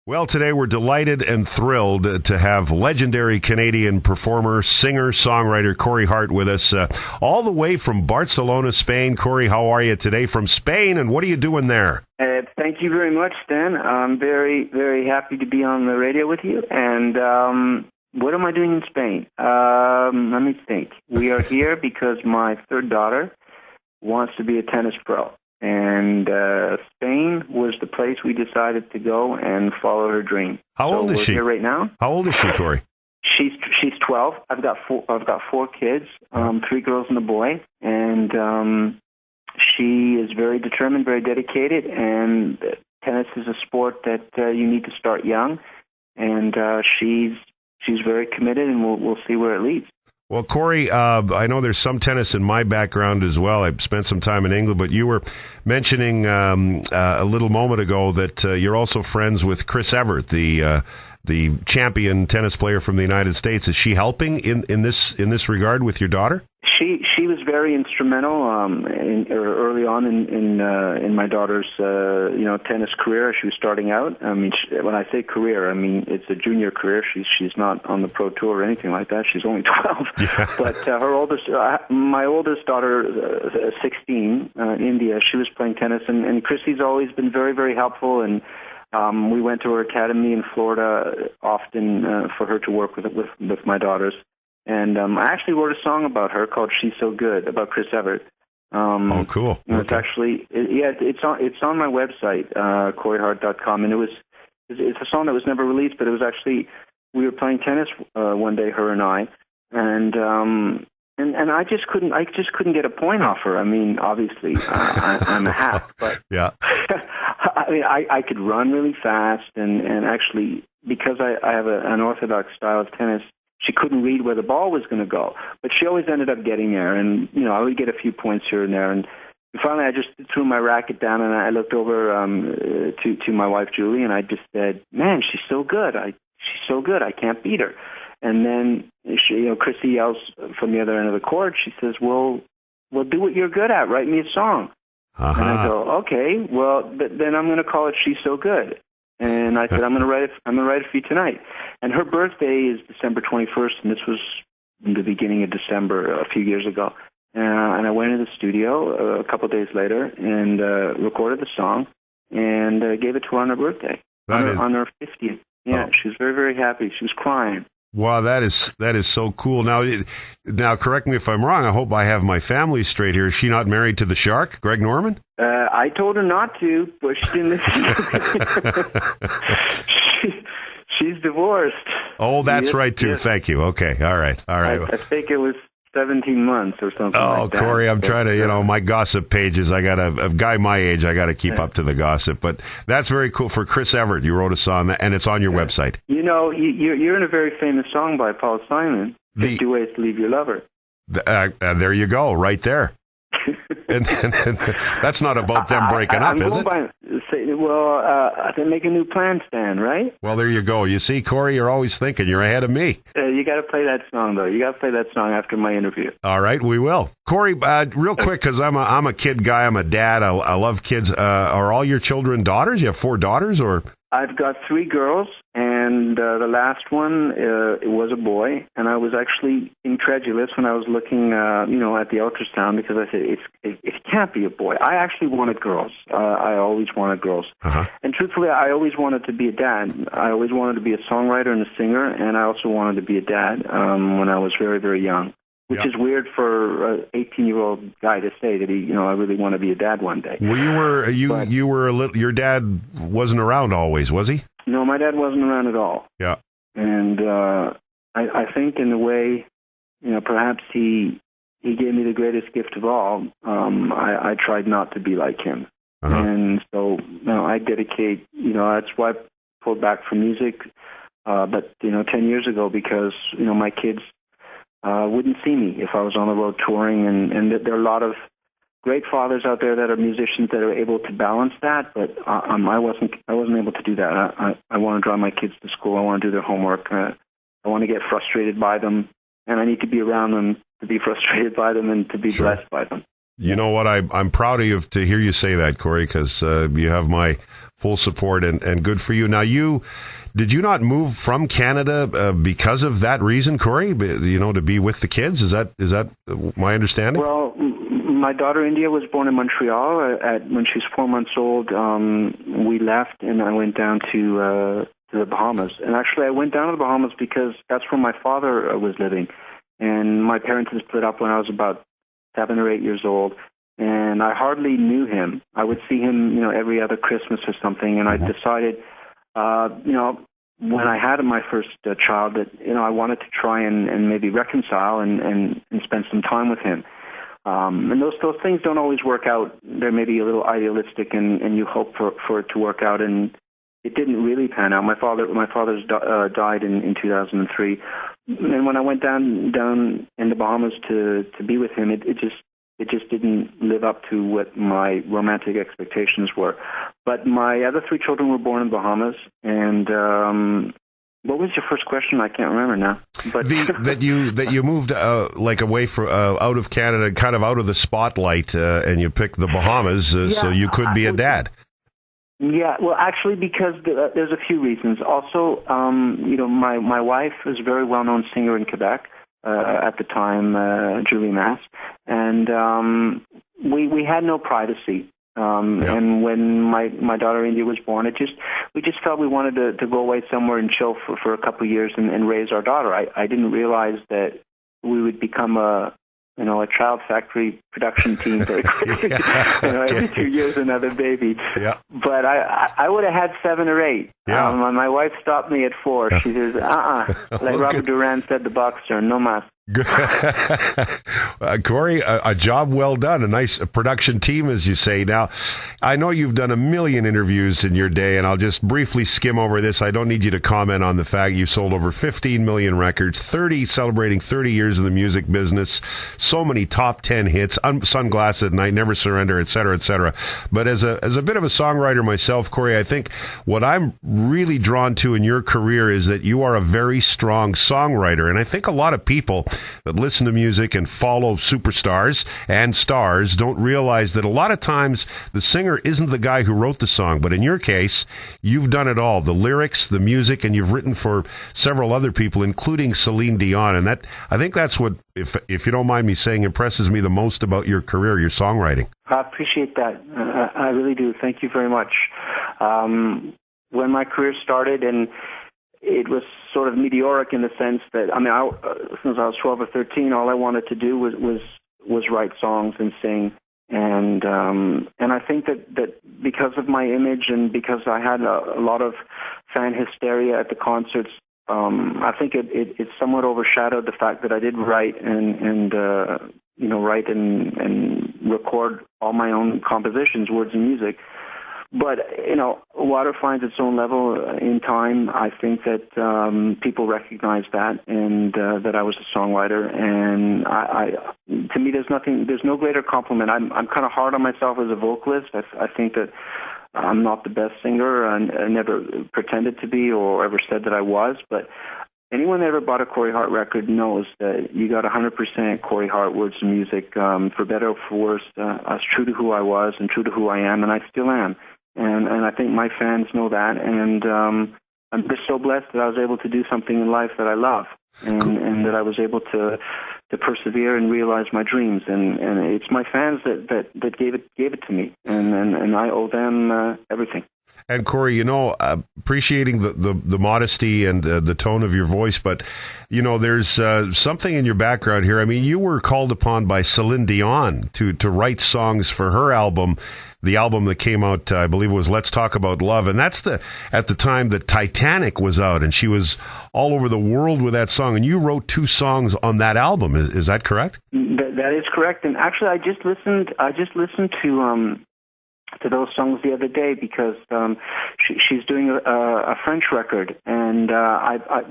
Well, today we're delighted and thrilled to have legendary Canadian performer, singer, songwriter Corey Hart with us, all the way from Barcelona, Spain. Corey, how are you today from Spain, and what are you doing there? Thank you very much, Stan. I'm very, very happy to be on the radio with you. And what am I doing in Spain? Let me think. We are here because my third daughter wants to be a tennis pro. And Spain was the place we decided to go and follow her dream. How old is she? Here right now. How old is she, Corey? She's 12. I've got four kids, 3 girls and a boy, and she is very determined, very dedicated. And tennis is a sport that you need to start young, and she's very committed, and we'll see where it leads. Well, Corey, I know there's some tennis in my background as well. I've spent some time in England, but you were mentioning a little moment ago that you're also friends with Chris Evert, the champion tennis player from the United States. Is she helping in this regard with your daughter? She was very instrumental early on in my daughter's tennis career. She was starting out. I mean, when I say career, I mean it's a junior career. She's not on the pro tour or anything like that. She's only 12. Yeah. But my oldest daughter, 16, India, she was playing tennis, and Chrissy's always been very, very helpful. And we went to her academy in Florida often for her to work with my daughters. And I actually wrote a song about her called "She's So Good" about Chris Evert. Oh, cool! It's actually it's on my website, CoreyHart.com, and it's a song that was never released, but it was actually we were playing tennis one day, her and I, and I just couldn't get a point off her. I mean, obviously I'm a hack, but yeah. I mean, I could run really fast, and actually because I have an orthodox style of tennis. She couldn't read where the ball was going to go, but she always ended up getting there. And, I would get a few points here and there. And finally, I just threw my racket down, and I looked over to my wife, Julie, and I just said, man, she's so good. She's so good. I can't beat her. And then, Chrissy yells from the other end of the court. She says, well, do what you're good at. Write me a song. Uh-huh. And I go, okay, well, then I'm going to call it "She's So Good." And I said, I'm going to write it for you tonight. And her birthday is December 21st, and this was in the beginning of December a few years ago. And I went into the studio a couple of days later and recorded the song and gave it to her on her birthday, on her 50th. Yeah, She was very, very happy. She was crying. Wow, that is so cool. Now, correct me if I'm wrong. I hope I have my family straight here. Is she not married to the Shark, Greg Norman? I told her not to, but she didn't listen. She's divorced. Oh, that's right, too. Yes. Thank you. Okay. All right. I think it was 17 months or something like that. Oh, Corey, I'm trying to, my gossip pages, I got a guy my age, I got to keep up to the gossip. But that's very cool. For Chris Evert, you wrote a song, and it's on your website. You're in a very famous song by Paul Simon, 50 Ways to Leave Your Lover. There you go, right there. and that's not about them breaking up, is it? They make a new plan, Stan, right? Well, there you go. You see, Corey, you're always thinking. You're ahead of me. You got to play that song, though. You got to play that song after my interview. All right, we will. Corey, real quick, because I'm a kid guy. I'm a dad. I love kids. Are all your children daughters? You have 4 daughters, or? I've got 3 girls, and the last one it was a boy. And I was actually incredulous when I was looking, at the ultrasound, because I said it can't be a boy. I actually wanted girls. I always wanted girls. Uh-huh. And truthfully, I always wanted to be a dad. I always wanted to be a songwriter and a singer, and I also wanted to be a dad when I was very, very young. Which is weird for an 18-year-old guy to say that I really want to be a dad one day. Well, your dad wasn't around always, was he? No, my dad wasn't around at all. Yeah. And I think in a way, perhaps he gave me the greatest gift of all. I tried not to be like him. Uh-huh. And so, I dedicate, that's why I pulled back from music, but 10 years ago, because, my kids wouldn't see me if I was on the road touring, and there are a lot of great fathers out there that are musicians that are able to balance that, but I wasn't able to do that. I want to drive my kids to school. I want to do their homework. I want to get frustrated by them, and I need to be around them to be frustrated by them and to be blessed by them. You know what? I'm proud of you to hear you say that, Corey, because you have my full support and good for you. Now, did you not move from Canada because of that reason, Corey? To be with the kids? Is that my understanding? Well, my daughter India was born in Montreal. When she was 4 months old, we left, and I went down to the Bahamas. And actually, I went down to the Bahamas because that's where my father was living. And my parents had split up when I was about 7 or 8 years old, and I hardly knew him. I would see him, every other Christmas or something, and I decided, when I had my first child, that, I wanted to try and maybe reconcile and spend some time with him. And those things don't always work out. They're maybe a little idealistic, and you hope for it to work out, and it didn't really pan out. My father's died in 2003, and when I went down in the Bahamas to be with him, it just didn't live up to what my romantic expectations were. But my other 3 children were born in Bahamas, and what was your first question? I can't remember now. But that you moved away from out of Canada, kind of out of the spotlight, and you picked the Bahamas so you could be a dad. Yeah, well, actually, because there's a few reasons. Also, my wife was a very well-known singer in Quebec at the time, Julie Mass, and we had no privacy. And when my daughter India was born, we just felt we wanted to go away somewhere and chill for a couple of years and raise our daughter. I didn't realize that we would become a child factory production team very quickly. Every 2 years another baby. Yeah. But I would have had 7 or 8. Yeah. My wife stopped me at 4. She says, like Robert Duran said, the boxer, no mas. Corey, a job well done, a nice production team, as you say. Now, I know you've done a million interviews in your day, and I'll just briefly skim over this. I don't need you to comment on the fact you sold over 15 million records, celebrating 30 years in the music business, so many top 10 hits, Sunglasses at Night, Never Surrender, etc., etc. But as a bit of a songwriter myself, Corey, I think what I'm really drawn to in your career is that you are a very strong songwriter, and I think a lot of people that listen to music and follow superstars and stars don't realize that a lot of times the singer isn't the guy who wrote the song, but in your case, you've done it all, the lyrics, the music, and you've written for several other people, including Celine Dion, and I think that's what, if you don't mind me saying, impresses me the most about your career, your songwriting. I appreciate that. I really do. Thank you very much. When my career started, and it was sort of meteoric in the sense that, since I was 12 or 13, all I wanted to do was write songs and sing. And I think that because of my image and because I had a lot of fan hysteria at the concerts, I think it somewhat overshadowed the fact that I did write and write and record all my own compositions, words and music. But, water finds its own level in time. I think that people recognize that and that I was a songwriter. And to me, there's no greater compliment. I'm kind of hard on myself as a vocalist. I think that I'm not the best singer. I never pretended to be or ever said that I was. But anyone that ever bought a Corey Hart record knows that you got 100% Corey Hart words and music. For better or for worse, I was true to who I was and true to who I am, and I still am. And I think my fans know that, and I'm just so blessed that I was able to do something in life that I love, and that I was able to persevere and realize my dreams. And it's my fans that gave it to me, and I owe them everything. And Corey, appreciating the modesty and the tone of your voice, but there's something in your background here. I mean, you were called upon by Celine Dion to write songs for her album. The album that came out, I believe, was Let's Talk About Love. And that's at the time that Titanic was out, and she was all over the world with that song. And you wrote 2 songs on that album. Is that correct? That is correct. And actually, I just listened to those songs the other day because she's doing a French record, and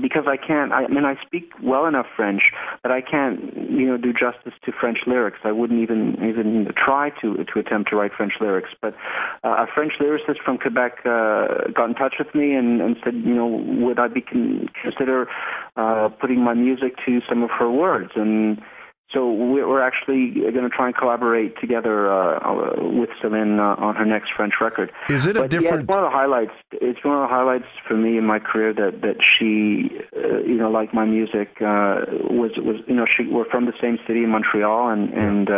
because I can't, I speak well enough French, but I can't do justice to French lyrics. I wouldn't even try to attempt to write French lyrics. But a French lyricist from Quebec got in touch with me and said, would I consider putting my music to some of her words? And So we're actually going to try and collaborate together with Céline on her next French record. Is it a different? Yeah, it's one of the highlights. It's one of the highlights for me in my career that she, like my music, was we're from the same city in Montreal, and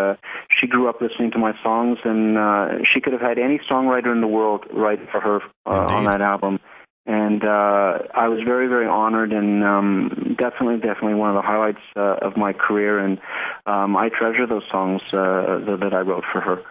she grew up listening to my songs, and she could have had any songwriter in the world write for her on that album. And I was very, very honored, and definitely one of the highlights of my career. And I treasure those songs that I wrote for her.